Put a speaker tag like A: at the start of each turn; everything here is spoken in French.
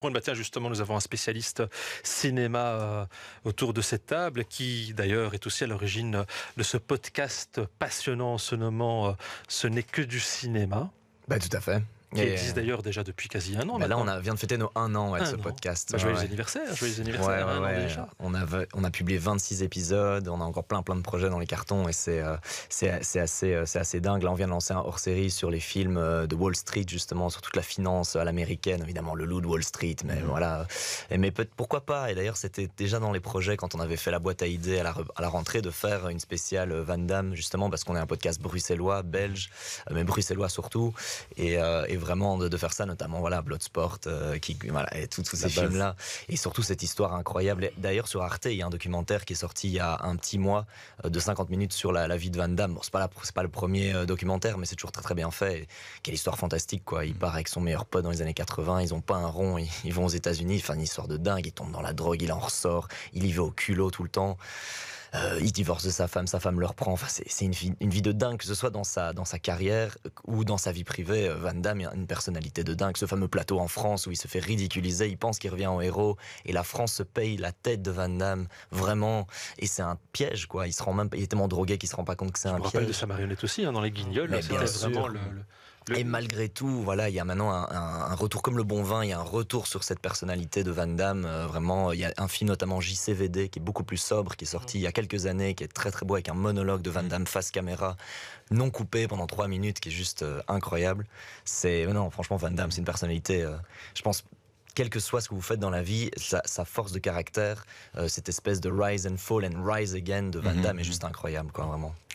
A: Bon, bah tiens, justement, nous avons un spécialiste cinéma autour de cette table, qui d'ailleurs est aussi à l'origine de ce podcast passionnant se nommant Ce n'est que du cinéma,
B: Bah, tout à fait.
A: qui existe d'ailleurs déjà depuis quasi un an
B: Là,
A: maintenant.
B: vient de fêter nos 1 an de ce
A: Un an.
B: podcast.
A: Bah, joyeux anniversaire, un an déjà.
B: On a publié 26 épisodes, on a encore plein de projets dans les cartons et c'est assez dingue. Là, on vient de lancer un hors-série sur les films de Wall Street, justement, sur toute la finance à l'américaine, évidemment, le loup de Wall Street, mais voilà. Mais pourquoi pas? Et d'ailleurs, c'était déjà dans les projets quand on avait fait la boîte à idées à la rentrée de faire une spéciale Van Damme, justement, parce qu'on est un podcast bruxellois, belge, mais bruxellois surtout, et vraiment de faire ça, notamment voilà Bloodsport, et tous ces films-là, et surtout cette histoire incroyable. Et d'ailleurs, sur Arte, il y a un documentaire qui est sorti il y a un petit mois de 50 minutes sur la vie de Van Damme. Bon, c'est pas le premier documentaire, mais c'est toujours très très bien fait. Et quelle histoire fantastique, quoi. Il part avec son meilleur pote dans les années 80, ils ont pas un rond, ils vont aux États-Unis, enfin une histoire de dingue, il tombe dans la drogue, il en ressort, il y va au culot tout le temps. Il divorce de sa femme le reprend. Enfin, c'est une vie de dingue, que ce soit dans sa carrière ou dans sa vie privée. Van Damme a une personnalité de dingue. Ce fameux plateau en France où il se fait ridiculiser, il pense qu'il revient en héros, et la France se paye la tête de Van Damme, vraiment. Et c'est un piège, quoi. Il est tellement drogué qu'il se rend pas compte que c'est un piège.
A: Je me rappelle de sa marionnette aussi, dans les Guignols.
B: Mais bien
A: C'était
B: sûr.
A: vraiment
B: Et malgré tout, voilà, il y a maintenant un retour, comme le bon vin, il y a un retour sur cette personnalité de Van Damme. Vraiment, il y a un film notamment JCVD qui est beaucoup plus sobre, qui est sorti il y a quelques années, qui est très très beau, avec un monologue de Van Damme face caméra, non coupé pendant 3 minutes, qui est juste incroyable. Non, franchement, Van Damme, c'est une personnalité, je pense, quel que soit ce que vous faites dans la vie, sa force de caractère, cette espèce de rise and fall and rise again de Van Damme est juste incroyable, quoi, vraiment.